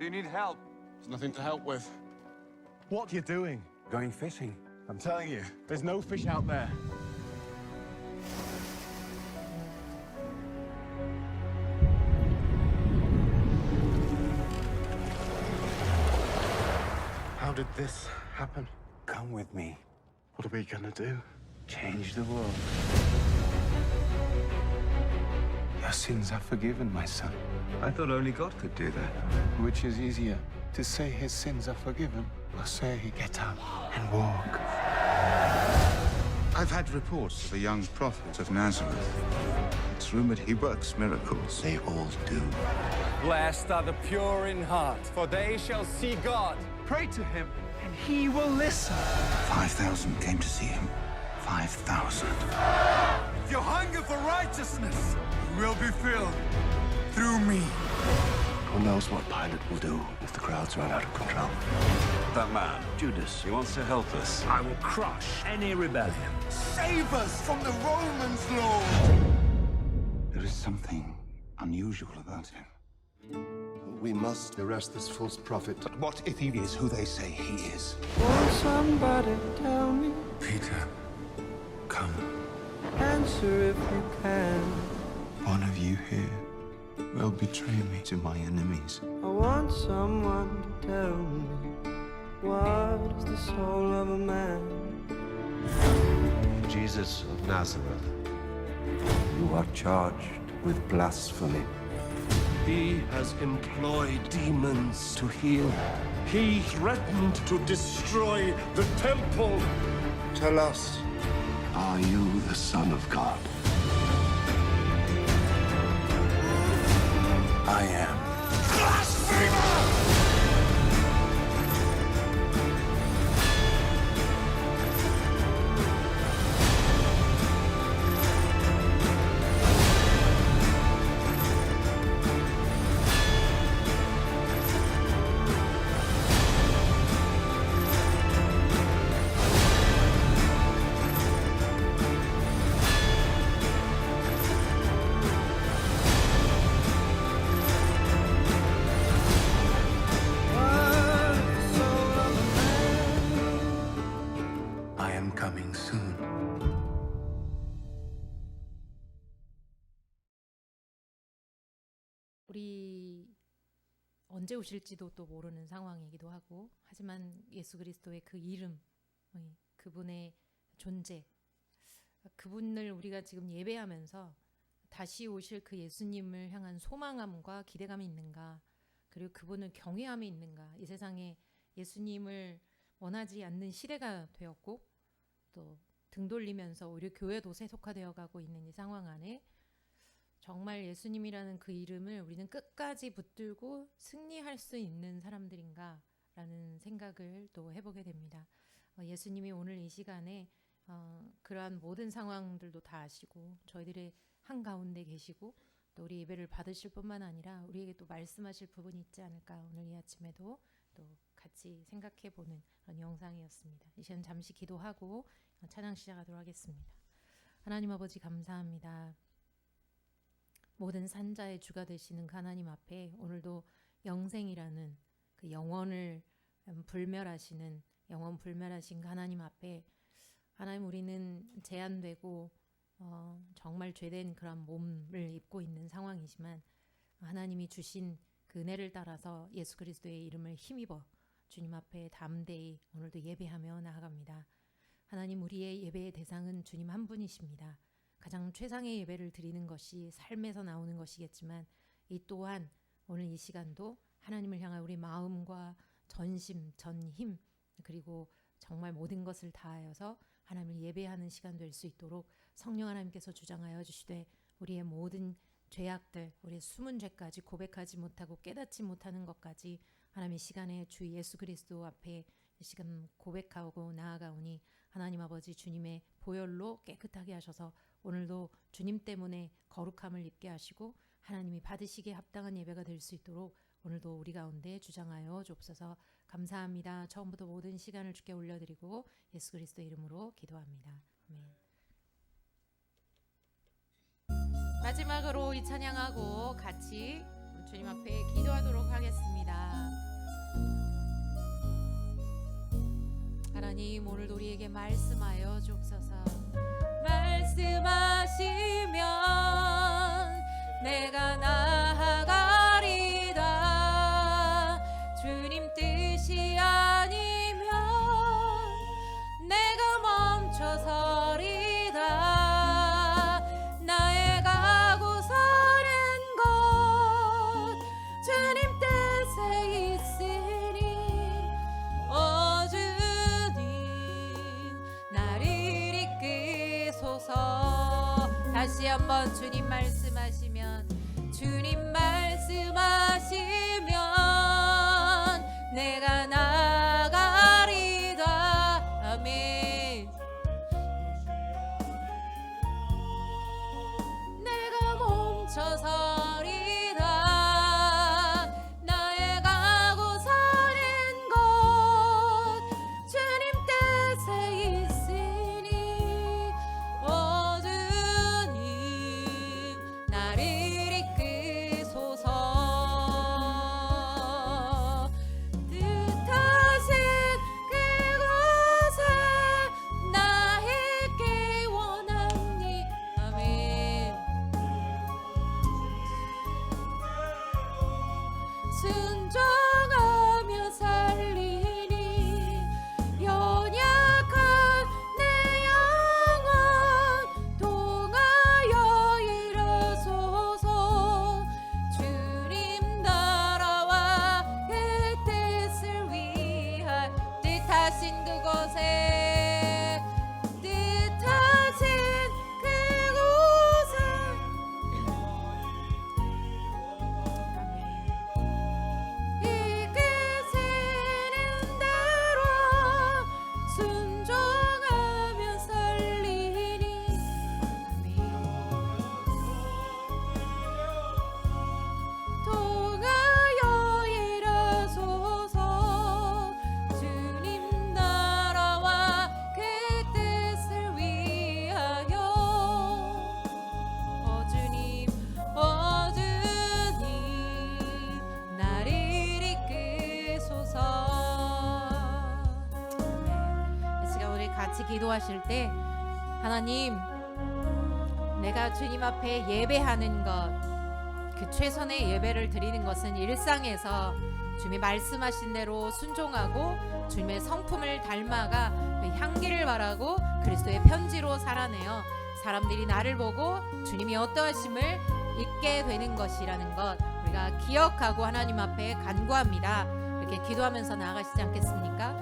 Do you need help? There's nothing to help with. What are you doing? Going fishing. I'm telling you, there's no fish out there. How did this happen? Come with me. What are we gonna do? Change the world. Your sins are forgiven, my son. I thought only God could do that. Which is easier, to say his sins are forgiven, or say get up and walk? I've had reports of a young prophet of Nazareth. It's rumored he works miracles. They all do. Blessed are the pure in heart, for they shall see God. Pray to him, and he will listen. 5,000 came to see him. 5,000. If you hunger for righteousness, you will be filled through me. Who knows what Pilate will do if the crowds run out of control? That man, Judas, he wants to help us. I will crush any rebellion. Save us from the Romans, Lord. There is something unusual about him. We must arrest this false prophet. But what if he is who they say he is? Won't somebody tell me? Peter, come. Answer if you can. One of you here will betray me to my enemies. I want someone to tell me what is the soul of a man. Jesus of Nazareth, you are charged with blasphemy. He has employed demons to heal. He threatened to destroy the temple. Tell us, are you the Son of God? I am. I am coming soon. 우리 언제 오실지도 또 모르는 상황이기도 하고, 하지만 예수 그리스도의 그 이름, 그분의 존재, 그분을 우리가 지금 예배하면서 다시 오실 그 예수님을 향한 소망함과 기대감이 있는가, 그리고 그분을 경외함이 있는가. 이 세상에 예수님을 원하지 않는 시대가 되었고, 또 등 돌리면서 오히려 교회도 세속화되어 가고 있는 이 상황 안에 정말 예수님이라는 그 이름을 우리는 끝까지 붙들고 승리할 수 있는 사람들인가 라는 생각을 또 해보게 됩니다. 예수님이 오늘 이 시간에 그러한 모든 상황들도 다 아시고 저희들의 한가운데 계시고, 또 우리 예배를 받으실 뿐만 아니라 우리에게 또 말씀하실 부분이 있지 않을까, 오늘 이 아침에도 또 같이 생각해보는 그런 영상이었습니다. 이 시간 잠시 기도하고 찬양 시작하도록 하겠습니다. 하나님 아버지, 감사합니다. 모든 산자의 주가 되시는 그 하나님 앞에 오늘도 영생이라는 그 영원 불멸하신 그 하나님 앞에, 하나님, 우리는 제한되고 정말 죄된 그런 몸을 입고 있는 상황이지만 하나님이 주신 그 은혜를 따라서 예수 그리스도의 이름을 힘입어 주님 앞에 담대히 오늘도 예배하며 나아갑니다. 하나님, 우리의 예배의 대상은 주님 한 분이십니다. 가장 최상의 예배를 드리는 것이 삶에서 나오는 것이겠지만, 이 또한 오늘 이 시간도 하나님을 향한 우리 마음과 전심, 전힘, 그리고 정말 모든 것을 다하여서 하나님을 예배하는 시간 될 수 있도록 성령 하나님께서 주장하여 주시되, 우리의 모든 죄악들, 우리의 숨은 죄까지 고백하지 못하고 깨닫지 못하는 것까지 하나님 이 시간에 주 예수 그리스도 앞에 이 시간 고백하고 나아가오니, 하나님 아버지, 주님의 보혈로 깨끗하게 하셔서 오늘도 주님 때문에 거룩함을 입게 하시고 하나님이 받으시기에 합당한 예배가 될 수 있도록 오늘도 우리 가운데 주장하여 주옵소서. 감사합니다. 처음부터 모든 시간을 주께 올려드리고 예수 그리스도 이름으로 기도합니다. 아멘. 마지막으로 이 찬양하고 같이 주님 앞에 기도하도록 하겠습니다. 하나님 오늘도 우리에게 말씀하여 주옵소서. 말씀하시면 내가 나아가리다. 주님 뜻이 아니면 내가 멈춰서리다. 나의 가고 서는 것 주님 뜻에 있으니 주님 나를 이끄소서. 다시 한번 주님 말씀하시면 주님 말씀하시면 내가 나가리다. 아멘. 내가 멈춰서리다. 나의 가고 서는 것 주님 뜻에 있으니 주님 나를 이끄소서. 뜻하신 그곳에 나 있기 원하니. 아멘. 순종하며 살리니 연약한 내 영혼 통하여 일어서서. 주님 나라와 그 뜻을 위하여 뜻하신 그곳에 뜻하신 그곳에 이끄시는 대로 순종하며 살리니. 통하여 일어서서. 주님 나라와 그 뜻을 위하여. 주님 나를 이끄소서. 제가 우리 같이 기도하실 때 하나님 내가 주님 앞에 예배하는 것, 그 최선의 예배를 드리는 것은 일상에서 주님이 말씀하신 대로 순종하고 주님의 성품을 닮아가 그 향기를 바라고 그리스도의 편지로 살아내어 사람들이 나를 보고 주님이 어떠하심을 잊게 되는 것이라는 것 우리가 기억하고 하나님 앞에 간구합니다. 이렇게 기도하면서 나아가시지 않겠습니까?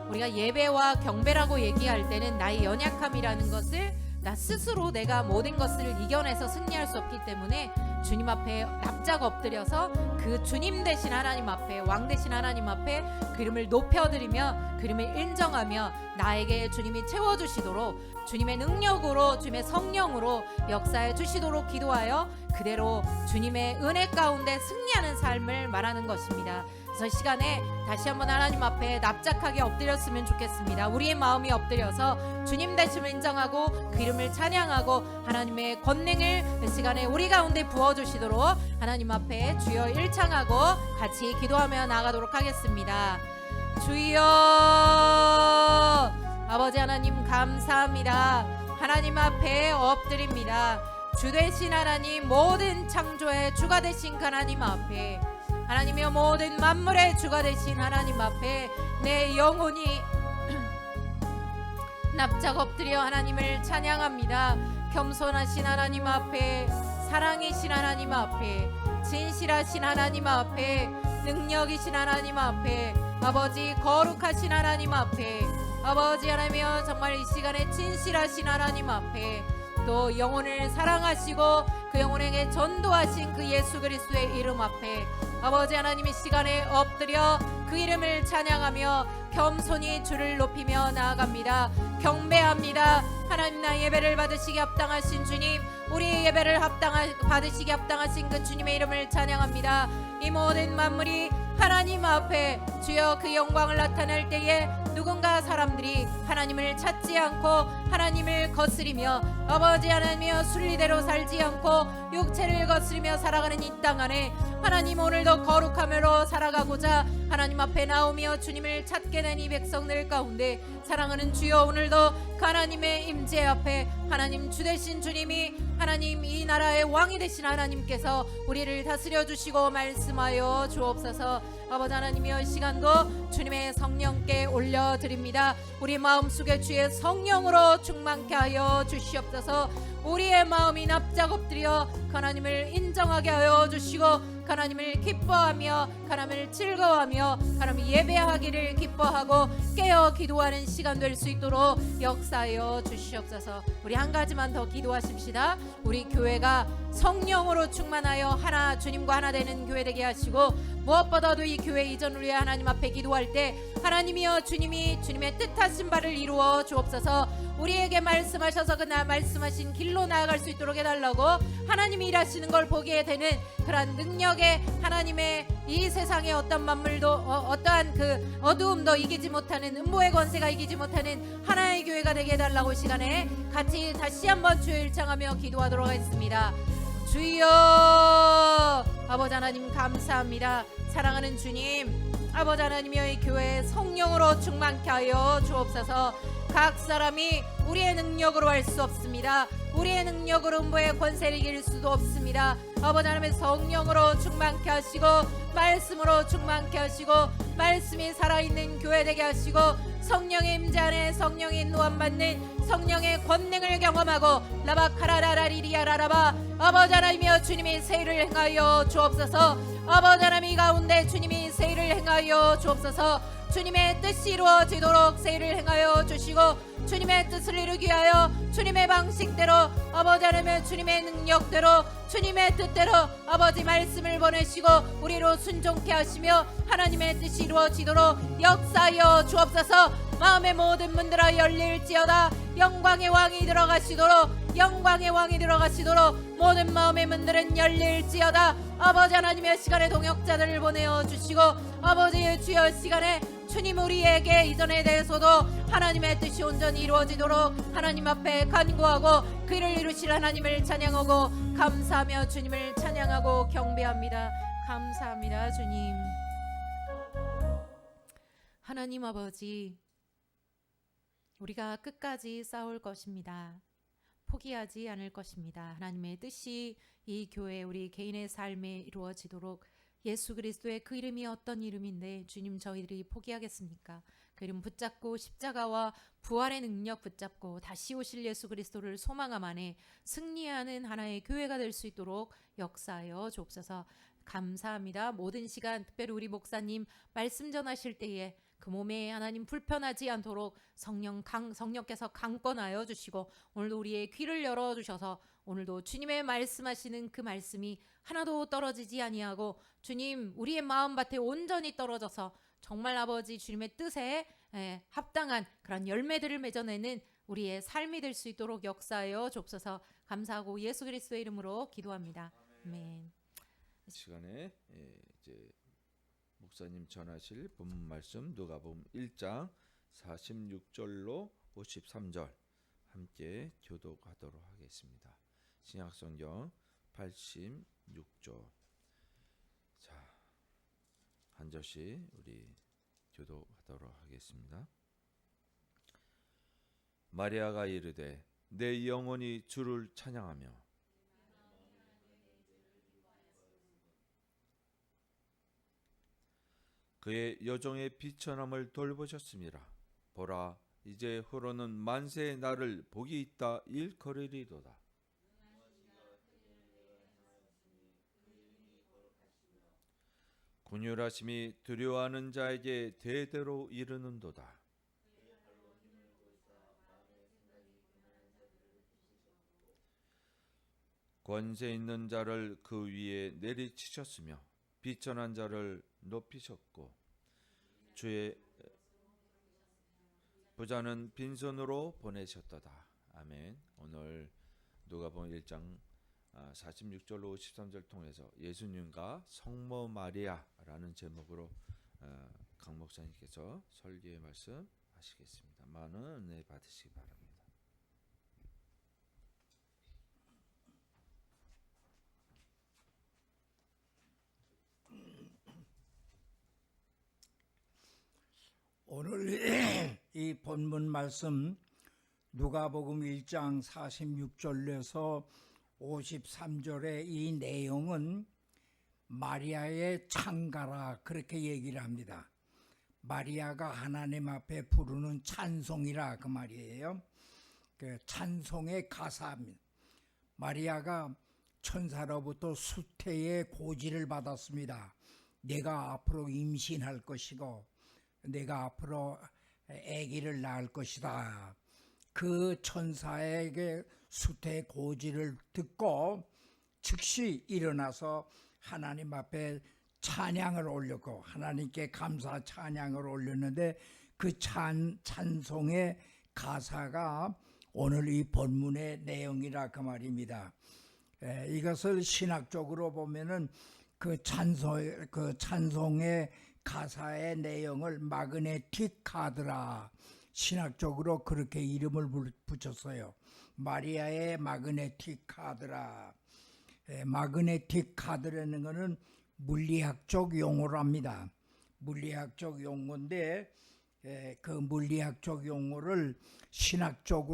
우리가 예배와 경배라고 얘기할 때는 나의 연약함이라는 것을 나 스스로 내가 모든 것을 이겨내서 승리할 수 없기 때문에 주님 앞에 납작 엎드려서 그 주님 되신 하나님 앞에, 왕 되신 하나님 앞에 그 이름을 높여드리며 그 이름을 인정하며 나에게 주님이 채워주시도록 주님의 능력으로 주님의 성령으로 역사해 주시도록 기도하여 그대로 주님의 은혜 가운데 승리하는 삶을 말하는 것입니다. 그래서 이 시간에 다시 한번 하나님 앞에 납작하게 엎드렸으면 좋겠습니다. 우리의 마음이 엎드려서 주님 되심을 인정하고 그 이름을 찬양하고 하나님의 권능을 이 시간에 우리 가운데 부어주시도록 하나님 앞에 주여 일창하고 같이 기도하며 나가도록 하겠습니다. 주여 아버지 하나님 감사합니다. 하나님 앞에 엎드립니다. 주 되신 하나님, 모든 창조의 주가 되신 그 하나님 앞에, 하나님이여 모든 만물의 주가 되신 하나님 앞에 내 영혼이 납작 엎드려 하나님을 찬양합니다. 겸손하신 하나님 앞에, 사랑이신 하나님 앞에, 진실하신 하나님 앞에, 능력이신 하나님 앞에, 아버지 거룩하신 하나님 앞에, 아버지 하나님이여 정말 이 시간에 진실하신 하나님 앞에, 또 영혼을 사랑하시고 그 영혼에게 전도하신 그 예수 그리스도의 이름 앞에 아버지 하나님 이 시간에 엎드려 그 이름을 찬양하며 겸손히 주를 높이며 나아갑니다. 경배합니다. 하나님 나 예배를 받으시기 합당하신 주님, 우리의 예배를 받으시기 합당하신 그 주님의 이름을 찬양합니다. 이 모든 만물이 하나님 앞에 주여 그 영광을 나타낼 때에 누군가 사람들이 하나님을 찾지 않고 하나님을 거스리며 아버지 하나님이여 순리대로 살지 않고 육체를 거스리며 살아가는 이 땅 안에 하나님 오늘도 거룩함으로 살아가고자 하나님 앞에 나오며 주님을 찾게 된 이 백성들 가운데 사랑하는 주여, 오늘도 하나님의 임재 앞에 하나님 주 되신 주님이 하나님 이 나라의 왕이 되신 하나님께서 우리를 다스려 주시고 말씀하여 주옵소서. 아버지 하나님이여, 이 시간도 주님의 성령께 올려드립니다. 우리 마음속에 주의 성령으로 충만케 하여 주시옵소서. 우리의 마음이 납작 엎드려 하나님을 인정하게 하여 주시고 하나님을 기뻐하며 하나님을 즐거워하며 하나님 예배하기를 기뻐하고 깨어 기도하는 시간 될 수 있도록 역사하여 주시옵소서. 우리 한 가지만 더 기도하십시다. 우리 교회가 성령으로 충만하여 하나, 주님과 하나 되는 교회 되게 하시고, 무엇보다도 이 교회 이전 우리 하나님 앞에 기도할 때 하나님이여 주님이 주님의 뜻하신 바를 이루어 주옵소서. 우리에게 말씀하셔서 그 말씀하신 길로 나아갈 수 있도록 해달라고 하나님이 일하시는 걸 보게 되는 그러한 능력에 하나님의 이 세상의 어떤 만물도 어떠한 그 어두움도 이기지 못하는, 음보의 권세가 이기지 못하는 하나의 교회가 되게 해달라고 시간에 같이 다시 한번 주여 일창하며 기도하도록 하겠습니다. 주여, 아버지 하나님 감사합니다. 사랑하는 주님, 아버지 하나님이여 이 교회 성령으로 충만케 하여 주옵소서. 각 사람이 우리의 능력으로 할 수 없습니다. 우리의 능력으로 음보의 권세를 이길 수도 없습니다. 아버지 하나님의 성령으로 충만케 하시고 말씀으로 충만케 하시고 말씀이 살아있는 교회 되게 하시고 성령의 임재 안에 성령의 인도함 받는 성령의 권능을 경험하고 라바카라라리리아라라바 아버지 하나님이여 주님이 세일을 행하여 주옵소서. 아버지 하나님 가운데 주님이 세일을 행하여 주옵소서. 주님의 뜻이 이루어지도록 세일을 행하여 주시고 주님의 뜻을 이루기 위하여 주님의 방식대로 아버지 하나님의 주님의 능력대로 주님의 뜻대로 아버지 말씀을 보내시고 우리로 순종케 하시며 하나님의 뜻이 이루어지도록 역사하여 주옵소서. 마음의 모든 문들아 열릴지어다. 영광의 왕이 들어가시도록, 영광의 왕이 들어가시도록 모든 마음의 문들은 열릴지어다. 아버지 하나님의 시간에 동역자들을 보내어 주시고 아버지의 주여 시간에 주님 우리에게 이전에 대해서도 하나님의 뜻이 온전히 이루어지도록 하나님 앞에 간구하고 그 일을 이루실 하나님을 찬양하고 감사하며 주님을 찬양하고 경배합니다. 감사합니다. 주님, 하나님 아버지, 우리가 끝까지 싸울 것입니다. 포기하지 않을 것입니다. 하나님의 뜻이 이 교회 우리 개인의 삶에 이루어지도록 예수 그리스도의 그 이름이 어떤 이름인데 주님 저희들이 포기하겠습니까? 그 이름 붙잡고 십자가와 부활의 능력 붙잡고 다시 오실 예수 그리스도를 소망함 안에 승리하는 하나의 교회가 될 수 있도록 역사하여 주옵소서. 감사합니다. 모든 시간 특별히 우리 목사님 말씀 전하실 때에 그 몸에 하나님 불편하지 않도록 성령께서 강권하여 주시고 오늘도 우리의 귀를 열어주셔서 오늘도 주님의 말씀하시는 그 말씀이 하나도 떨어지지 아니하고 주님 우리의 마음밭에 온전히 떨어져서 정말 아버지 주님의 뜻에 합당한 그런 열매들을 맺어내는 우리의 삶이 될 수 있도록 역사하여 주옵소서. 감사하고 예수 그리스도의 이름으로 기도합니다. 아멘. 시간에 이제 목사님 전하실 본문 말씀 누가복음 1장 46절로 53절 함께 교독하도록 하겠습니다. 신약성경 86조. 자, 한 절씩 우리 교독하도록 하겠습니다. 마리아가 이르되 내 영혼이 주를 찬양하며 그의 여종의 비천함을 돌보셨습니다. 보라, 이제 후로는 만세의 날을 복이 있다 일컬으리로다. 군율하심이 두려워하는 자에게 대대로 이르는도다. 권세 있는 자를 그 위에 내리치셨으며 비천한 자를 높이셨고 주의 부자는 빈손으로 보내셨도다. 아멘. 오늘 누가복음 1장 46절로 53절 통해서 예수님과 성모 마리아라는 제목으로 강 목사님께서 설교의 말씀 하시겠습니다. 많은 은혜 받으시기 바랍니다. 오늘 이 본문 말씀 누가복음 1장 46절에서 53절의 이 내용은 마리아의 찬가라 그렇게 얘기를 합니다. 마리아가 하나님 앞에 부르는 찬송이라 그 말이에요. 그 찬송의 가사입니다. 마리아가 천사로부터 수태의 고지를 받았습니다. 내가 앞으로 임신할 것이고 내가 앞으로 아기를 낳을 것이다. 그 천사에게 수태의 고지를 듣고 즉시 일어나서 하나님 앞에 찬양을 올렸고 하나님께 감사 찬양을 올렸는데 그 찬송의 가사가 오늘 이 본문의 내용이라 그 말입니다. 이것을 신학적으로 보면은 그 찬송의 가사의 내용을 마그네틱 카드라 신학적으로 그렇게 이름을 붙였어요. 마리아의 마그네틱 카드라. 마그네틱 카드라는 것은 물리학적 용어랍니다. 물리학적 용어인데 그 물리학적 용어를 신학적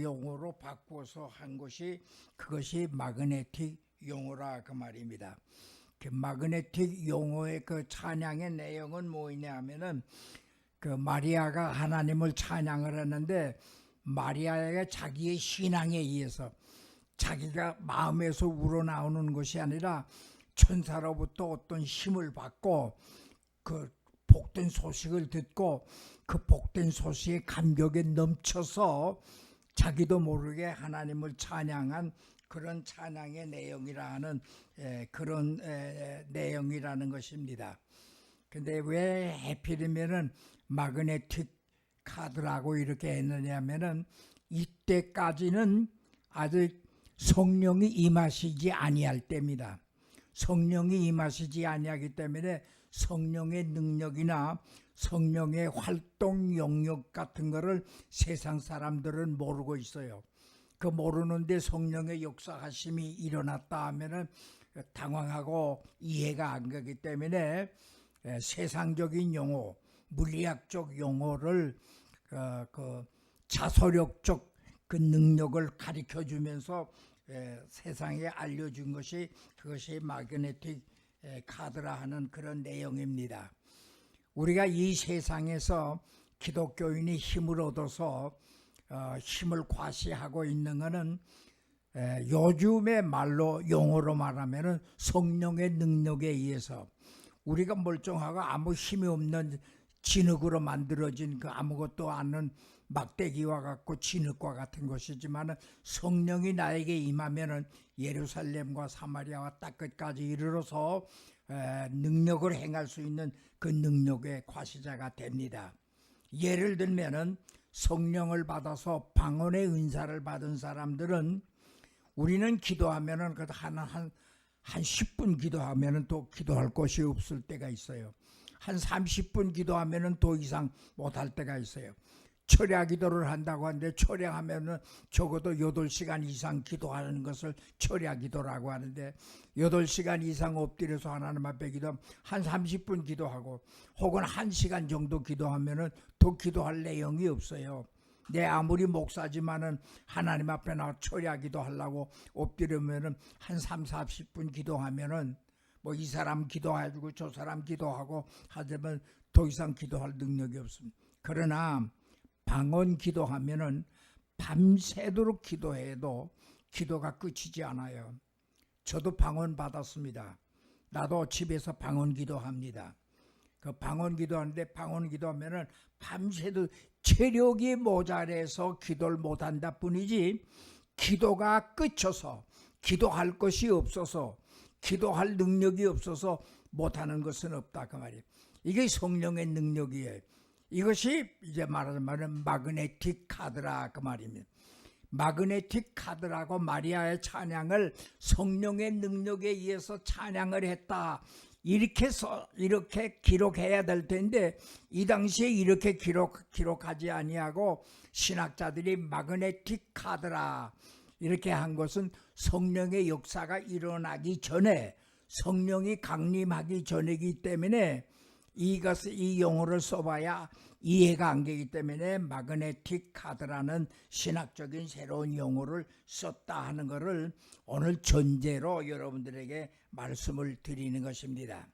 용어로 바꾸어서 한 것이 그것이 마그네틱 용어라 그 말입니다. 그 마그네틱 용어의 그 찬양의 내용은 뭐냐 하면은 그 마리아가 하나님을 찬양을 하는데 마리아가 자기의 신앙에 의해서 자기가 마음에서 우러나오는 것이 아니라 천사로부터 어떤 힘을 받고 그 복된 소식을 듣고 그 복된 소식의 감격에 넘쳐서 자기도 모르게 하나님을 찬양한 그런 찬양의 내용이라 하는 그런 내용이라는 것입니다. 근데 왜 하필이면은 마그네틱 카드라고 이렇게 했느냐면은 이때까지는 아직 성령이 임하시지 아니할 때입니다. 성령이 임하시지 아니하기 때문에 성령의 능력이나 성령의 활동 영역 같은 거를 세상 사람들은 모르고 있어요. 그 모르는데 성령의 역사하심이 일어났다 하면은 당황하고 이해가 안 가기 때문에 세상적인 용어, 물리학적 용어를 그 자소력적 그 능력을 가르쳐 주면서 세상에 알려준 것이 그것이 마그네틱 카드라 하는 그런 내용입니다. 우리가 이 세상에서 기독교인이 힘을 얻어서 힘을 과시하고 있는 것은 요즘의 말로 용어로 말하면 성령의 능력에 의해서 우리가 멀쩡하고 아무 힘이 없는 진흙으로 만들어진 그 아무것도 않는 막대기와 같고 진흙과 같은 것이지만 성령이 나에게 임하면은 예루살렘과 사마리아와 땅끝까지 이르러서 능력을 행할 수 있는 그 능력의 과시자가 됩니다. 예를 들면은 성령을 받아서 방언의 은사를 받은 사람들은 우리는 기도하면은 한 10분 기도하면은 또 기도할 것이 없을 때가 있어요. 한 30분 기도하면은 더 이상 못할 때가 있어요. 철야 기도를 한다고 하는데 철야하면은 적어도 8시간 이상 기도하는 것을 철야 기도라고 하는데 8시간 이상 엎드려서 하나님 앞에 기도하면 한 30분 기도하고 혹은 1시간 정도 기도하면은 더 기도할 내용이 없어요. 내 아무리 목사지만은 하나님 앞에 나와 철야 기도하려고 엎드리면은 한 30-40분 기도하면은 뭐 이 사람 기도해주고 저 사람 기도하고 하자면 더 이상 기도할 능력이 없습니다. 그러나 방언 기도하면은 밤새도록 기도해도 기도가 끝이지 않아요. 저도 방언 받았습니다. 나도 집에서 방언 기도합니다. 그 방언 기도하는데 방언 기도하면은 밤새도 체력이 모자라서 기도를 못한다 뿐이지 기도가 끝쳐서 기도할 것이 없어서 기도할 능력이 없어서 못하는 것은 없다 그 말이에요. 이게 성령의 능력이에요. 이것이 이제 말하자면 마그네틱 카드라 그 말입니다. 마그네틱 카드라고 마리아의 찬양을 성령의 능력에 의해서 찬양을 했다. 이렇게 기록해야 될 텐데 이 당시에 이렇게 기록하지 아니하고 신학자들이 마그네틱 카드라 이렇게 한 것은 성령의 역사가 일어나기 전에 성령이 강림하기 전이기 때문에 이 용어를 써봐야 이해가 안 되기 때문에 마그네틱 카드라는 신학적인 새로운 용어를 썼다 하는 것을 오늘 전제로 여러분들에게 말씀을 드리는 것입니다.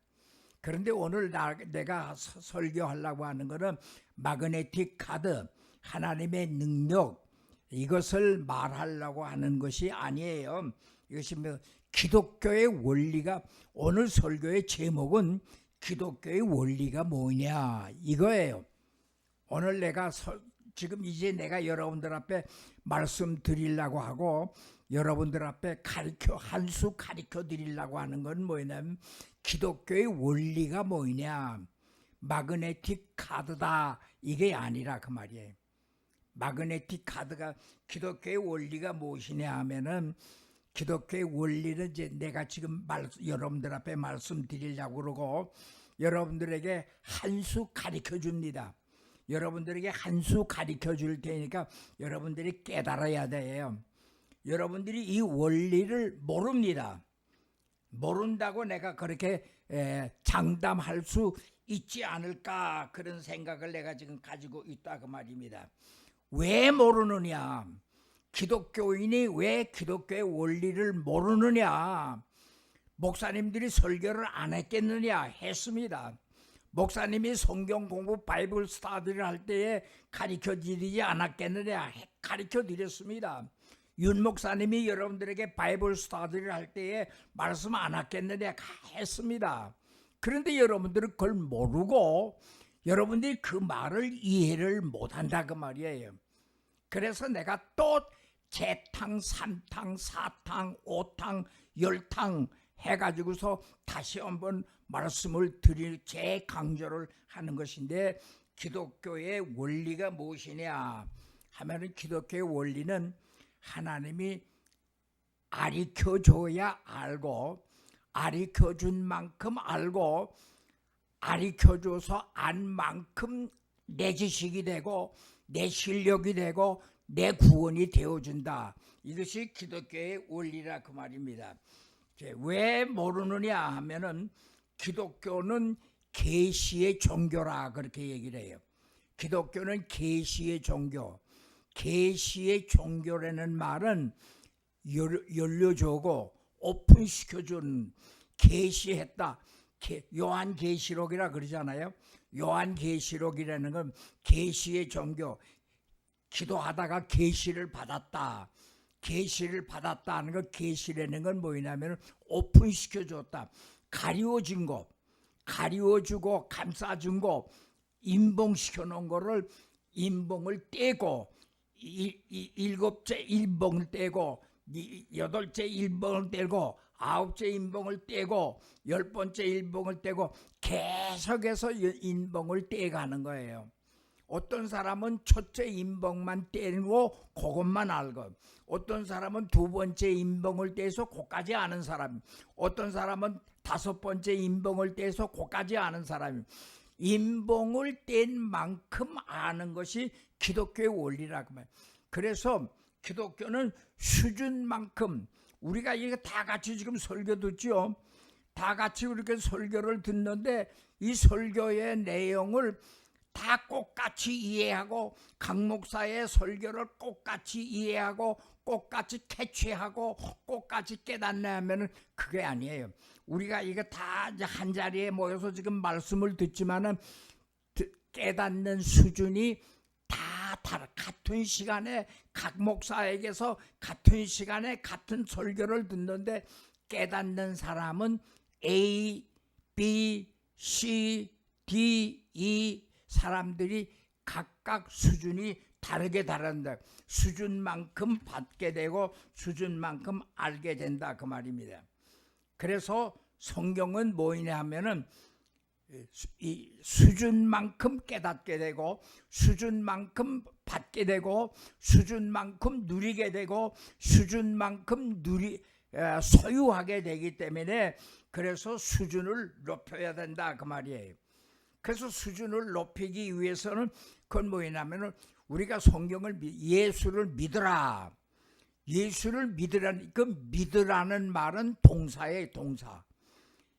그런데 오늘 내가 설교하려고 하는 것은 마그네틱 카드, 하나님의 능력, 이것을 말하려고 하는 것이 아니에요. 이것이 기독교의 원리가, 오늘 설교의 제목은 기독교의 원리가 뭐냐 이거예요. 오늘 내가 지금 이제 내가 여러분들 앞에 말씀드리려고 하고 여러분들 앞에 한 수 가르쳐 드리려고 하는 건 뭐냐면 기독교의 원리가 뭐냐, 마그네틱 카드다 이게 아니라 그 말이에요. 마그네틱 카드가 기독교의 원리가 무엇이냐 하면은 기독교의 원리는 이제 내가 지금 여러분들 앞에 말씀드리려고 그러고 여러분들에게 한 수 가르쳐 줍니다. 여러분들에게 한 수 가르쳐 줄 테니까 여러분들이 깨달아야 돼요. 여러분들이 이 원리를 모릅니다. 모른다고 내가 그렇게 장담할 수 있지 않을까 그런 생각을 내가 지금 가지고 있다 그 말입니다. 왜 모르느냐? 기독교인이 왜 기독교의 원리를 모르느냐? 목사님들이 설교를 안 했겠느냐? 했습니다. 목사님이 성경 공부 바이블 스터디를 할 때에 가르쳐 드리지 않았겠느냐? 가르쳐 드렸습니다. 윤 목사님이 여러분들에게 바이블 스터디를 할 때에 말씀 안 했겠느냐? 했습니다. 그런데 여러분들은 그걸 모르고 여러분들이 그 말을 이해를 못한다 그 말이에요. 그래서 내가 또 재탕, 3탕, 4탕, 5탕, 10탕 해가지고서 다시 한번 말씀을 재강조를 하는 것인데 기독교의 원리가 무엇이냐 하면은 기독교의 원리는 하나님이 가르쳐줘야 알고 가르쳐준 만큼 알고 가르쳐줘서 안 만큼 내 지식이 되고 내 실력이 되고 내 구원이 되어준다. 이것이 기독교의 원리라 그 말입니다. 왜 모르느냐 하면은 기독교는 계시의 종교라 그렇게 얘기를 해요. 기독교는 계시의 종교. 계시의 종교라는 말은 열려주고 오픈시켜준, 계시했다. 요한계시록이라 그러잖아요. 요한계시록이라는 건 계시의 종교. 기도하다가 계시를 받았다. 계시를 받았다는 건, 계시라는 건 뭐냐면 오픈시켜줬다. 가리워진 거, 가리워주고 감싸준 거, 임봉시켜 놓은 거를 임봉을 떼고 일곱째 임봉을 떼고 여덟째 임봉을 떼고 아홉째 임봉을 떼고 10번째 임봉을 떼고 계속해서 임봉을 떼가는 거예요. 어떤 사람은 첫째 임봉만 떼고 그것만 알고, 어떤 사람은 2번째 임봉을 떼서 그까지 아는 사람, 어떤 사람은 5번째 임봉을 떼서 그까지 아는 사람이, 임봉을 뗀 만큼 아는 것이 기독교의 원리라고 말해요. 그래서 기독교는 수준만큼, 우리가 이거 다 같이 지금 설교 듣죠. 다 같이 이렇게 설교를 듣는데 이 설교의 내용을 다 똑같이 이해하고 각 목사의 설교를 똑같이 이해하고 똑같이 캐치하고 똑같이 깨닫냐 하면은 그게 아니에요. 우리가 이거 다 한 자리에 모여서 지금 말씀을 듣지만은 깨닫는 수준이 다 같은 시간에 각 목사에게서 같은 시간에 같은 설교를 듣는데 깨닫는 사람은 A, B, C, D, E 사람들이 각각 수준이 다르게 다른다. 수준만큼 받게 되고 수준만큼 알게 된다 그 말입니다. 그래서 성경은 뭐냐 하면은 이 수준만큼 깨닫게 되고 수준만큼 받게 되고 수준만큼 누리게 되고 수준만큼 소유하게 되기 때문에 그래서 수준을 높여야 된다 그 말이에요. 그래서 수준을 높이기 위해서는 그건 뭐냐면은 우리가 성경을 예수를 믿으라. 예수를 믿으라는, 그 믿으라는 말은 동사예요, 동사.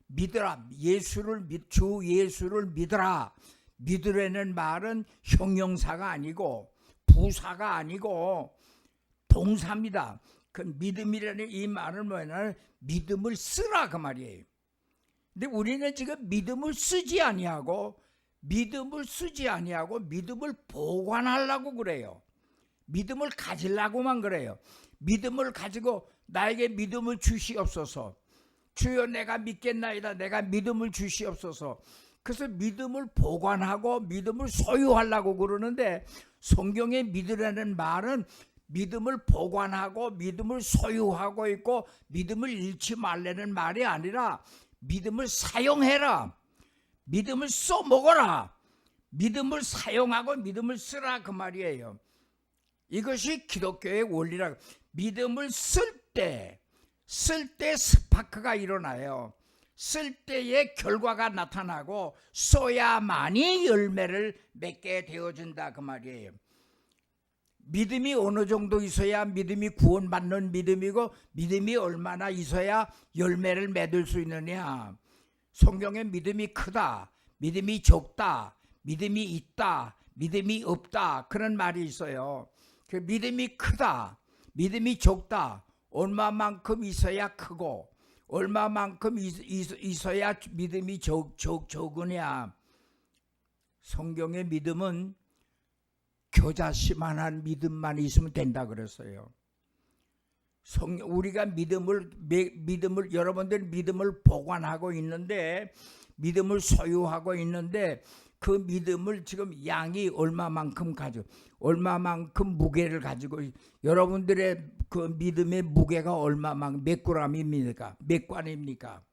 믿으라. 주 예수를 믿으라. 믿으라는 말은 형용사가 아니고 부사가 아니고 동사입니다. 그 믿음이라는 이 말은 뭐냐면 믿음을 쓰라 그 말이에요. 근데 우리는 지금 믿음을 쓰지 아니하고 믿음을 보관하려고 그래요. 믿음을 가지려고만 그래요. 믿음을 가지고 나에게 믿음을 주시옵소서. 주여 내가 믿겠나이다. 내가 믿음을 주시옵소서. 그래서 믿음을 보관하고 믿음을 소유하려고 그러는데 성경에 믿으라는 말은 믿음을 보관하고 믿음을 소유하고 있고 믿음을 잃지 말라는 말이 아니라 믿음을 사용해라. 믿음을 써먹어라. 믿음을 사용하고 믿음을 쓰라 그 말이에요. 이것이 기독교의 원리라. 믿음을 쓸 때 스파크가 일어나요. 쓸 때의 결과가 나타나고 써야만이 열매를 맺게 되어진다 그 말이에요. 믿음이 어느 정도 있어야 믿음이 구원받는 믿음이고 믿음이 얼마나 있어야 열매를 맺을 수 있느냐. 성경에 믿음이 크다, 믿음이 적다, 믿음이 있다, 믿음이 없다 그런 말이 있어요. 그 믿음이 크다, 믿음이 적다, 얼마만큼 있어야 크고 얼마만큼 있어야 믿음이 적으냐. 성경의 믿음은 겨자씨만한 믿음만 있으면 된다 그랬어요. 우리가 믿음을 여러분들 믿음을 보관하고 있는데 믿음을 소유하고 있는데 그 믿음을 지금 양이 얼마만큼 무게를 가지고 여러분들의 그 믿음의 무게가 몇 g입니까? 몇 관입니까?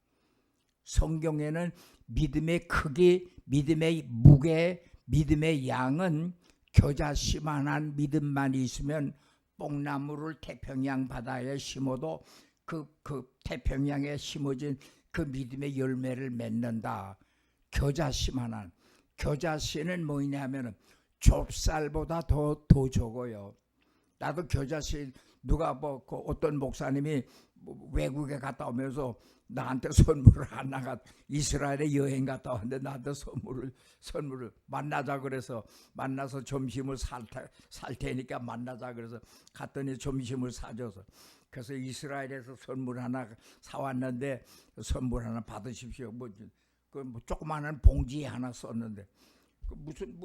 성경에는 믿음의 크기, 믿음의 무게, 믿음의 양은 겨자씨만한 믿음만 있으면 뽕나무를 태평양 바다에 심어도 그 태평양에 심어진 그 믿음의 열매를 맺는다. 겨자씨만한. 겨자씨는 뭐냐면은 좁쌀보다 더 적어요. 나도 겨자씨 누가 어떤 목사님이 외국에 갔다 오면서 나한테 선물을 하나가 이스라엘에 여행 갔다 왔는데 나한테 선물을 만나자 그래서 만나서 점심을 살 테니까 만나자 그래서 갔더니 점심을 사줘서 그래서 이스라엘에서 선물 하나 사왔는데 선물 하나 받으십시오. 뭐 조그마한 봉지에 하나 썼는데 무슨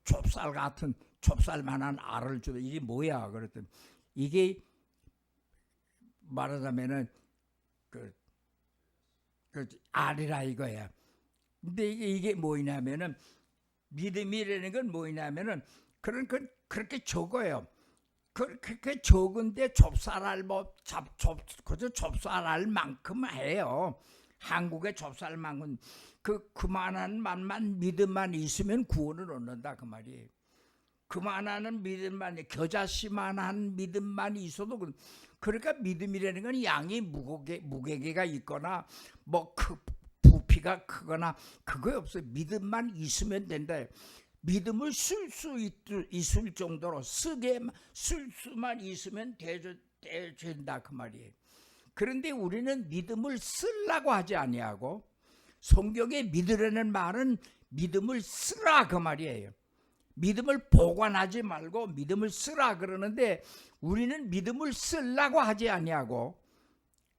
좁쌀 같은 좁쌀만한 알을 주더 이게 뭐야 그랬더니 이게 말하자면은 그 알이라 이거야. 근데 이게 뭐냐면은 믿음이라는 건 뭐냐면은 그렇게 적어요. 그렇게 적은데 좁쌀알 그저 좁쌀알만큼 해요. 한국의 좁쌀만큼 그만한 만만 믿음만 있으면 구원을 얻는다 그 말이에요. 그만한 믿음만 겨자씨만한 믿음만 있어도 그러니까 믿음이라는 건 양이 무게가 있거나 부피가 크거나 그거 없어요. 믿음만 있으면 된다. 믿음을 쓸 수 있을 정도로 쓸 수만 있으면 된다 그 말이에요. 그런데 우리는 믿음을 쓰려고 하지 아니하고 성경에 믿으라는 말은 믿음을 쓰라 그 말이에요. 믿음을 보관하지 말고 믿음을 쓰라 그러는데 우리는 믿음을 쓰려고 하지 아니하고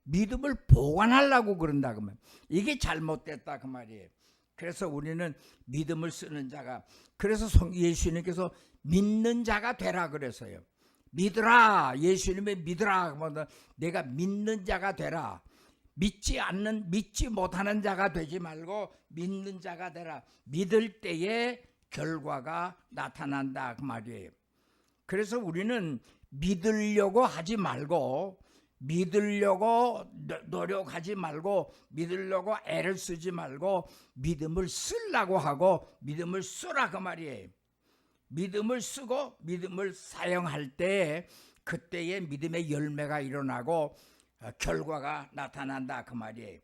믿음을 보관하려고 그런다 그러면 이게 잘못됐다 그 말이에요. 그래서 우리는 믿음을 쓰는 자가 그래서 예수님께서 믿는 자가 되라 그랬어요. 믿으라. 예수님의 믿으라. 내가 믿는 자가 되라. 믿지 못하는 자가 되지 말고 믿는 자가 되라. 믿을 때에 결과가 나타난다 그 말이에요. 그래서 우리는 믿으려고 하지 말고 믿으려고 노력하지 말고 믿으려고 애를 쓰지 말고 믿음을 쓰려고 하고 믿음을 쓰라 그 말이에요. 믿음을 쓰고 믿음을 사용할 때 그때의 믿음의 열매가 일어나고 결과가 나타난다 그 말이에요.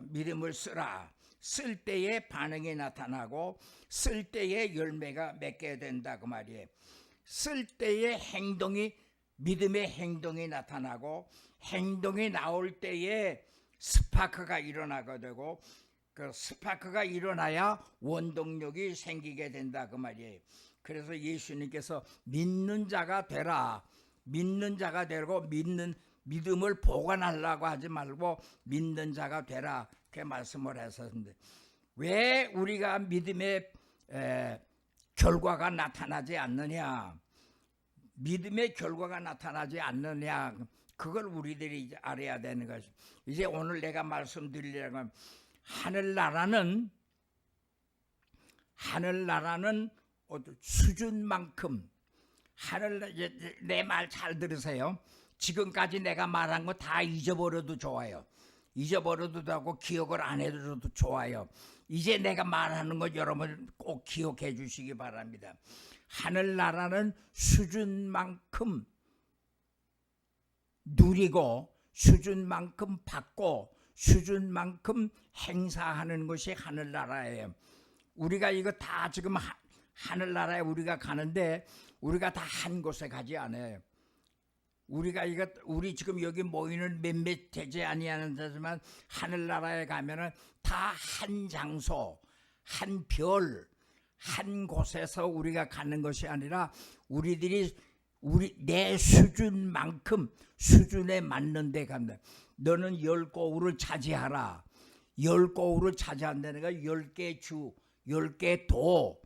믿음을 쓰라. 쓸 때의 반응이 나타나고 쓸 때의 열매가 맺게 된다 그 말이에요. 쓸 때의 믿음의 행동이 나타나고 행동이 나올 때에 스파크가 일어나게 되고 그 스파크가 일어나야 원동력이 생기게 된다 그 말이에요. 그래서 예수님께서 믿는 자가 되라. 믿는 자가 되고 믿음을 보관하려고 하지 말고 믿는 자가 되라. 그렇게 말씀을 했었는데 왜 우리가 믿음의 결과가 나타나지 않느냐? 믿음의 결과가 나타나지 않느냐? 그걸 우리들이 이제 알아야 되는 것이. 이제 오늘 내가 말씀드리려는 하늘나라는 수준만큼 내 말 잘 들으세요. 지금까지 내가 말한 거 다 잊어버려도 좋아요. 잊어버려도 되고 기억을 안 해도 좋아요. 이제 내가 말하는 거 여러분 꼭 기억해 주시기 바랍니다. 하늘나라는 수준만큼 누리고 수준만큼 받고 수준만큼 행사하는 것이 하늘나라예요. 우리가 이거 다 지금 하늘나라에 우리가 가는데 우리가 다 한 곳에 가지 않아요. 우리 지금 여기 모이는 몇몇 되지 아니하는 데지만 하늘나라에 가면은 다 한 장소, 한 별, 한 곳에서 우리가 가는 것이 아니라 내 수준만큼 수준에 맞는 데 간다. 너는 10고울을 차지하라. 10고울을 차지한다는 거 10개 주, 10개 도,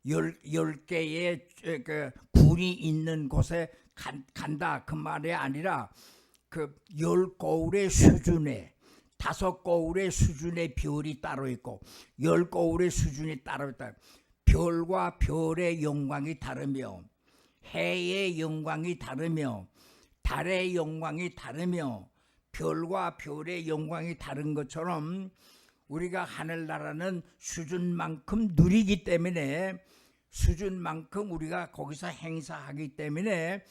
10개의 그 군이 있는 곳에 간다 그 말이 아니라 그 10고울의 수준에 5고울의 수준의 별이 따로 있고 10고울의 수준이 따로 있다. 별과 별의 영광이 다르며 해의 영광이 다르며 달의 영광이 다르며 별과 별의 영광이 다른 것처럼 우리가 하늘나라는 수준만큼 누리기 때문에 수준만큼 우리가 거기서 행사하기 때문에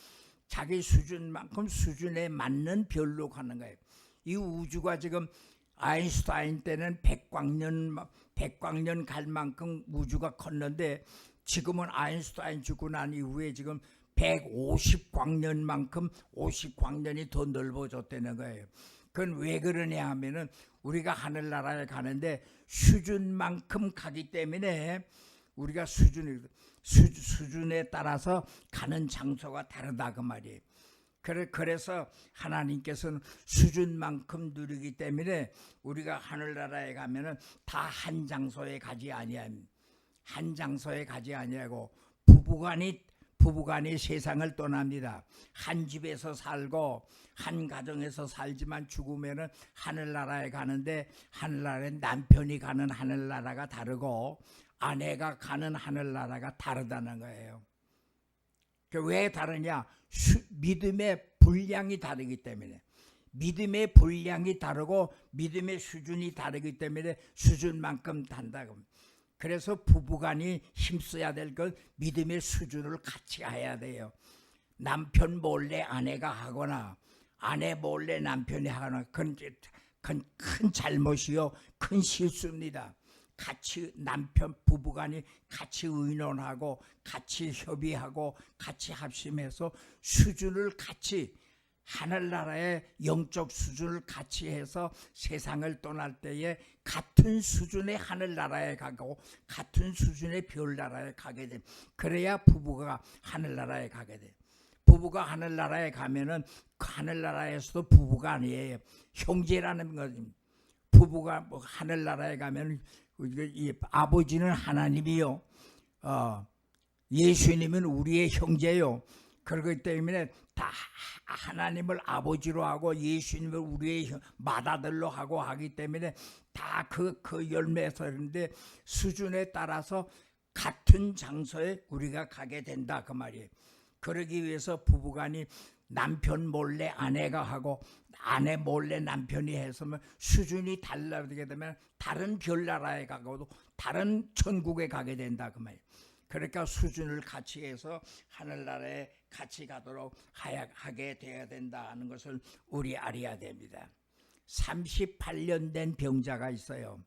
자기 수준만큼 수준에 맞는 별로 가는 거예요. 이 우주가 지금 아인슈타인 때는 100광년 갈 만큼 우주가 컸는데 지금은 아인슈타인 죽고 난 이후에 지금 150광년만큼 50광년이 더 넓어졌다는 거예요. 그건 왜 그러냐 하면은 우리가 하늘나라에 가는데 수준만큼 가기 때문에 우리가 수준에 따라서 가는 장소가 다르다 그 말이에요. 그래서 하나님께서는 수준만큼 누리기 때문에 우리가 하늘나라에 가면은 다 한 장소에 가지 아니한 한 장소에 가지 아니하고 부부간이 세상을 떠납니다. 한 집에서 살고 한 가정에서 살지만 죽으면은 하늘나라에 가는데 하늘나라에 남편이 가는 하늘나라가 다르고 아내가 가는 하늘나라가 다르다는 거예요. 왜 다르냐? 믿음의 분량이 다르기 때문에 믿음의 분량이 다르고 믿음의 수준이 다르기 때문에 수준만큼 단다고. 그래서 부부간이 힘써야 될 건 믿음의 수준을 같이 해야 돼요. 남편 몰래 아내가 하거나 아내 몰래 남편이 하거나 그건 큰 잘못이요 큰 실수입니다. 같이 남편 부부간이 같이 의논하고 같이 협의하고 같이 합심해서 수준을 같이 하늘나라의 영적 수준을 같이 해서 세상을 떠날 때에 같은 수준의 하늘나라에 가고 같은 수준의 별나라에 가게 돼. 그래야 부부가 하늘나라에 가게 돼. 부부가 하늘나라에 가면은 그 하늘나라에서도 부부가 아니에요. 형제라는 거지. 부부가 뭐 하늘나라에 가면 이 아버지는 하나님이요. 예수님은 우리의 형제요. 그렇기 때문에 다 하나님을 아버지로 하고 예수님을 우리의 맏아들로 하고 하기 때문에 다 그 열매에서 그런데 수준에 따라서 같은 장소에 우리가 가게 된다 그 말이에요. 그러기 위해서 부부간이 남편 몰래 아내가 하고 아내 몰래 남편이 해서면 수준이 달라지게 되면 다른 별나라에 가고도 다른 천국에 가게 된다 그 말이에요. 그러니까 수준을 같이 해서 하늘나라에 같이 가도록 하게 되어야 된다는 것을 우리 알아야 됩니다. 38년 된 병자가 있어요.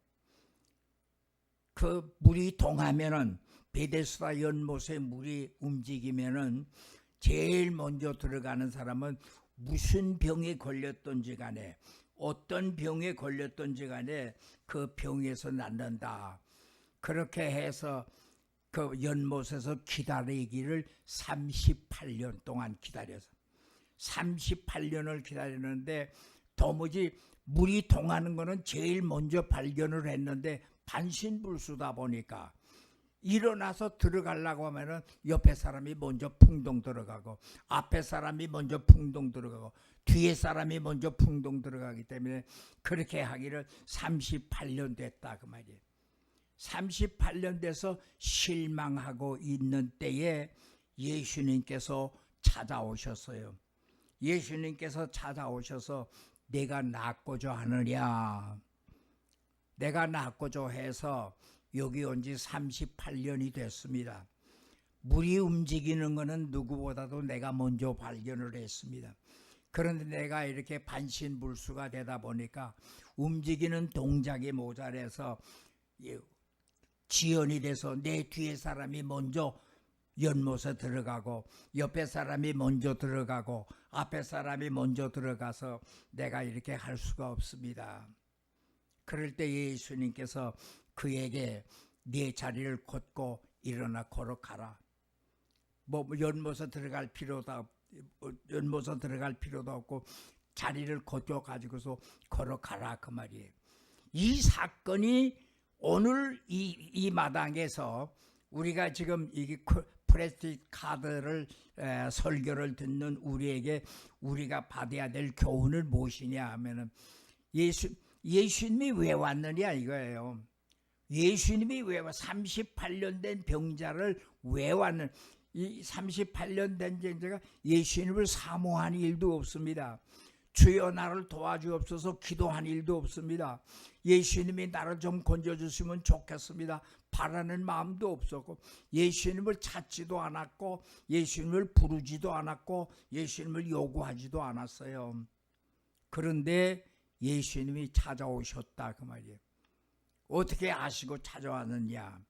그 물이 동하면은 베데스다 연못에 물이 움직이면은 제일 먼저 들어가는 사람은 무슨 병에 걸렸던지 간에 어떤 병에 걸렸던지 간에 그 병에서 낫는다. 그렇게 해서 그 연못에서 기다리기를 38년 동안 기다려서 38년을 기다리는데 도무지 물이 통하는 거는 제일 먼저 발견을 했는데 반신불수다 보니까 일어나서 들어가려고 하면은 옆에 사람이 먼저 풍덩 들어가고 앞에 사람이 먼저 풍덩 들어가고 뒤에 사람이 먼저 풍덩 들어가기 때문에 그렇게 하기를 38년 됐다 그 말이에요. 38년 돼서 실망하고 있는 때에 예수님께서 찾아오셨어요. 예수님께서 찾아오셔서 내가 낫고자 하느냐, 내가 낫고자 해서 여기 온 지 38년이 됐습니다. 물이 움직이는 것은 누구보다도 내가 먼저 발견을 했습니다. 그런데 내가 이렇게 반신불수가 되다 보니까 움직이는 동작이 모자라서 지연이 돼서 내 뒤에 사람이 먼저 연못에 들어가고 옆에 사람이 먼저 들어가고 앞에 사람이 먼저 들어가서 내가 이렇게 할 수가 없습니다. 그럴 때 예수님께서 그에게 네 자리를 걷고 일어나 걸어가라. 뭐 연못에 들어갈 필요도 없고 자리를 걷고 가지고서 걸어가라 그 말이에요. 이 사건이 오늘 이 마당에서 우리가 지금 이 프레스티 카드를 설교를 듣는 우리에게 우리가 받아야 될 교훈을 무엇이냐 하면은 예수님이 왜 왔느냐 이거예요. 예수님이 왜 38년 된 병자를 왜 왔는? 이 38년 된 병자가 예수님을 사모한 일도 없습니다. 주여 나를 도와주옵소서 기도한 일도 없습니다. 예수님이 나를 좀 건져주시면 좋겠습니다. 바라는 마음도 없었고 예수님을 찾지도 않았고 예수님을 부르지도 않았고 예수님을 요구하지도 않았어요. 그런데 예수님이 찾아오셨다 그 말이에요. 어떻게 아시고 찾아왔느냐?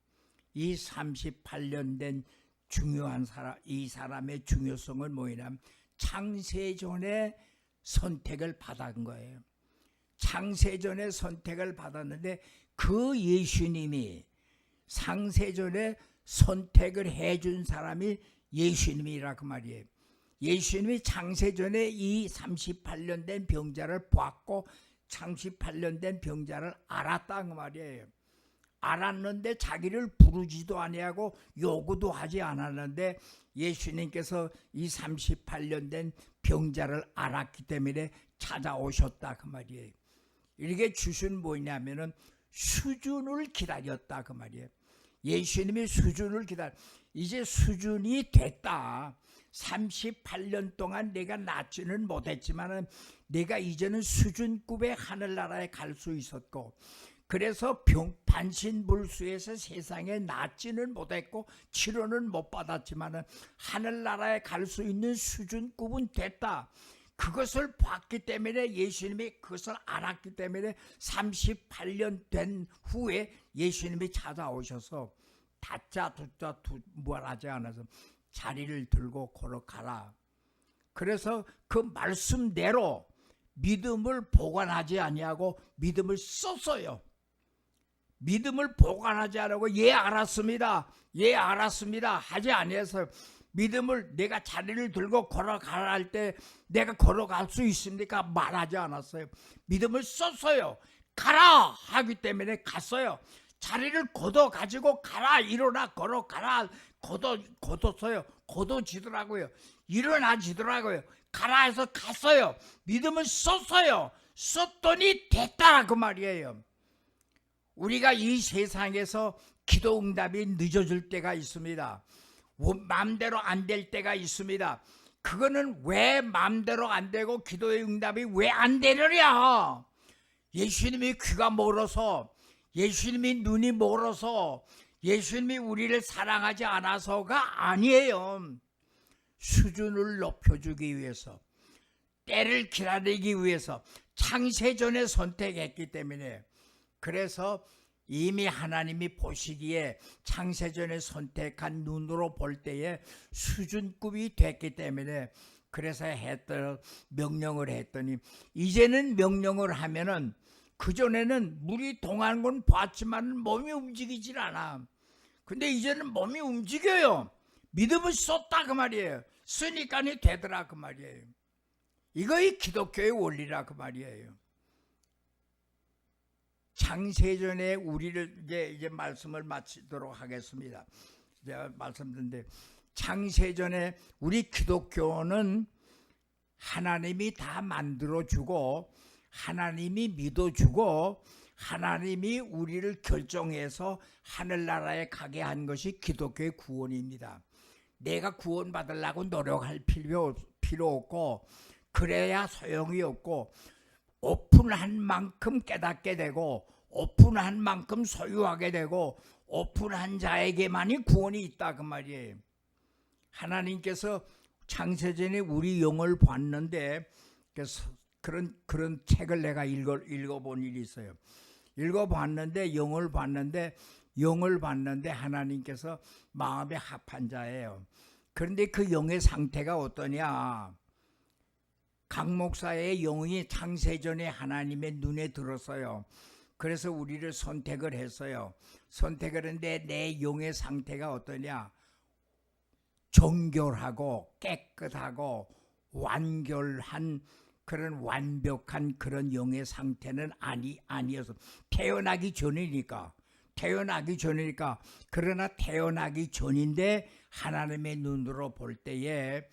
이 38년 된 중요한 사람, 이 사람의 중요성은 뭐냐면 창세전에 선택을 받은 거예요. 창세전에 선택을 받았는데 그 예수님이 창세전에 선택을 해준 사람이 예수님이라 그 말이에요. 예수님이 창세전에 이 38년 된 병자를 봤고 38년 된 병자를 알았다 그 말이에요. 알았는데 자기를 부르지도 아니하고 요구도 하지 않았는데 예수님께서 이 38년 된 병자를 알았기 때문에 찾아오셨다 그 말이에요. 이게 주신 뭐냐면은 수준을 기다렸다 그 말이에요. 예수님이 수준을 이제 수준이 됐다. 38년 동안 내가 낫지는 못했지만 내가 이제는 수준급의 하늘나라에 갈 수 있었고 그래서 반신불수에서 세상에 낫지는 못했고 치료는 못 받았지만 하늘나라에 갈 수 있는 수준급은 됐다. 그것을 봤기 때문에 예수님이 그것을 알았기 때문에 38년 된 후에 예수님이 찾아오셔서 다짜 두짜 말하지 않아서 자리를 들고 걸어가라. 그래서 그 말씀대로 믿음을 보관하지 아니하고 믿음을 썼어요. 믿음을 보관하지 않고 예 알았습니다. 예 알았습니다. 하지 아니해서 믿음을 내가 자리를 들고 걸어가라 할 때 내가 걸어갈 수 있습니까? 말하지 않았어요. 믿음을 썼어요. 가라 하기 때문에 갔어요. 자리를 걷어가지고 가라 일어나 걸어가라 걷었어요. 걷어지더라고요. 일어나지더라고요. 가라 해서 갔어요. 믿음을 썼어요. 썼더니 됐다 그 말이에요. 우리가 이 세상에서 기도 응답이 늦어질 때가 있습니다. 마음대로 안 될 때가 있습니다. 그거는 왜 마음대로 안 되고 기도의 응답이 왜 안 되느냐? 예수님이 귀가 멀어서, 예수님이 눈이 멀어서, 예수님이 우리를 사랑하지 않아서가 아니에요. 수준을 높여주기 위해서, 때를 기다리기 위해서 창세전에 선택했기 때문에, 그래서 이미 하나님이 보시기에 창세전에 선택한 눈으로 볼 때에 수준급이 됐기 때문에 그래서 명령을 했더니 이제는 명령을 하면은 그전에는 물이 동하는 건 봤지만 몸이 움직이질 않아. 근데 이제는 몸이 움직여요. 믿음을 쏟다 그 말이에요. 쓰니까니 되더라 그 말이에요. 이거이 기독교의 원리라 그 말이에요. 창세전에 우리를 이제 말씀을 마치도록 하겠습니다. 제가 말씀드렸는데 창세전에 우리 기독교는 하나님이 다 만들어주고 하나님이 믿어주고 하나님이 우리를 결정해서 하늘나라에 가게 한 것이 기독교의 구원입니다. 내가 구원받으려고 노력할 필요 없고 그래야 소용이 없고 오픈한 만큼 깨닫게 되고 오픈한 만큼 소유하게 되고 오픈한 자에게만이 구원이 있다 그 말이에요. 하나님께서 창세전에 우리 영을 봤는데 그런 책을 내가 읽어본 일이 있어요. 읽어봤는데 영을 봤는데 하나님께서 마음에 합한 자예요. 그런데 그 영의 상태가 어떠냐? 강 목사의 영이 창세전에 하나님의 눈에 들었어요. 그래서 우리를 선택을 했어요. 선택을 했는데 내 영의 상태가 어떠냐? 정결하고 깨끗하고 완결한 그런 완벽한 그런 영의 상태는 아니어서 태어나기 전이니까 그러나 태어나기 전인데 하나님의 눈으로 볼 때에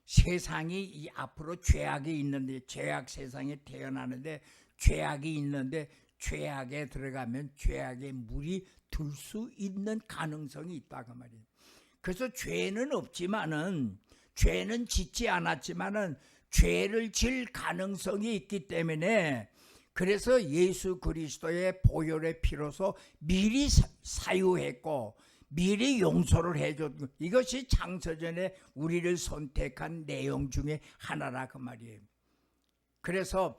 세상이 이 앞으로 죄악이 있는데 죄악 세상에 태어나는데 죄악이 있는데 죄악에 들어가면 죄악의 물이 들 수 있는 가능성이 있다 그 말이에요. 그래서 죄는 없지만은 죄는 짓지 않았지만은 죄를 질 가능성이 있기 때문에 그래서 예수 그리스도의 보혈의 피로서 미리 사유했고 미리 용서를 해줬고 이것이 창세전에 우리를 선택한 내용 중에 하나라 그 말이에요. 그래서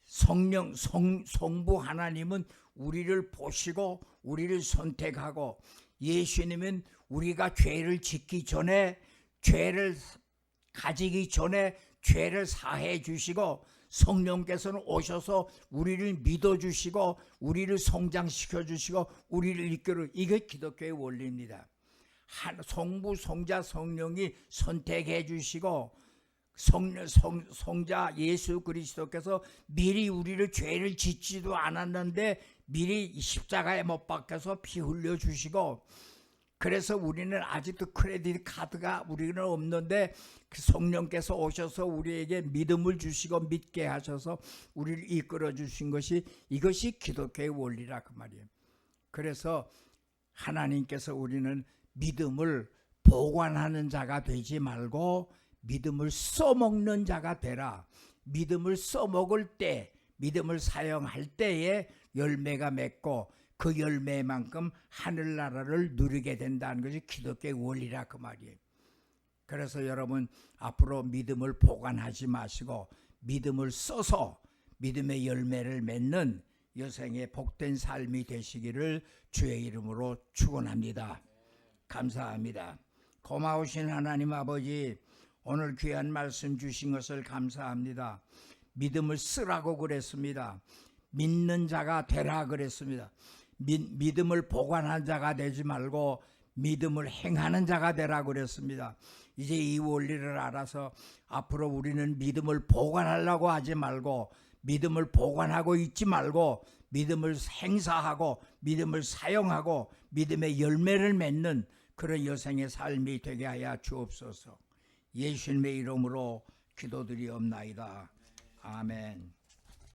성부 하나님은 우리를 보시고 우리를 선택하고 예수님은 우리가 죄를 짓기 전에 죄를 가지기 전에 죄를 사해 주시고 성령께서는 오셔서 우리를 믿어주시고 우리를 성장시켜 주시고 우리를 이끌어 이게 기독교의 원리입니다. 성부 성자 성령이 선택해 주시고 성자 예수 그리스도께서 미리 우리를 죄를 짓지도 않았는데 미리 십자가에 못 박혀서 피 흘려 주시고 그래서 우리는 아직도 크레딧 카드가 우리는 없는데 그 성령께서 오셔서 우리에게 믿음을 주시고 믿게 하셔서 우리를 이끌어 주신 것이 이것이 기독교의 원리라 그 말이에요. 그래서 하나님께서 우리는 믿음을 보관하는 자가 되지 말고 믿음을 써먹는 자가 되라. 믿음을 써먹을 때 믿음을 사용할 때에 열매가 맺고 그 열매만큼 하늘나라를 누리게 된다는 것이 기독교의 원리라 그 말이에요. 그래서 여러분 앞으로 믿음을 보관하지 마시고 믿음을 써서 믿음의 열매를 맺는 여생의 복된 삶이 되시기를 주의 이름으로 축원합니다. 감사합니다. 고마우신 하나님 아버지 오늘 귀한 말씀 주신 것을 감사합니다. 믿음을 쓰라고 그랬습니다. 믿는 자가 되라 그랬습니다. 믿음을 보관한 자가 되지 말고 믿음을 행하는 자가 되라 그랬습니다. 이제 이 원리를 알아서 앞으로 우리는 믿음을 보관하려고 하지 말고 믿음을 보관하고 있지 말고 믿음을 행사하고 믿음을 사용하고 믿음의 열매를 맺는 그런 여생의 삶이 되게 하여 주옵소서. 예수님의 이름으로 기도드리옵나이다. 아멘.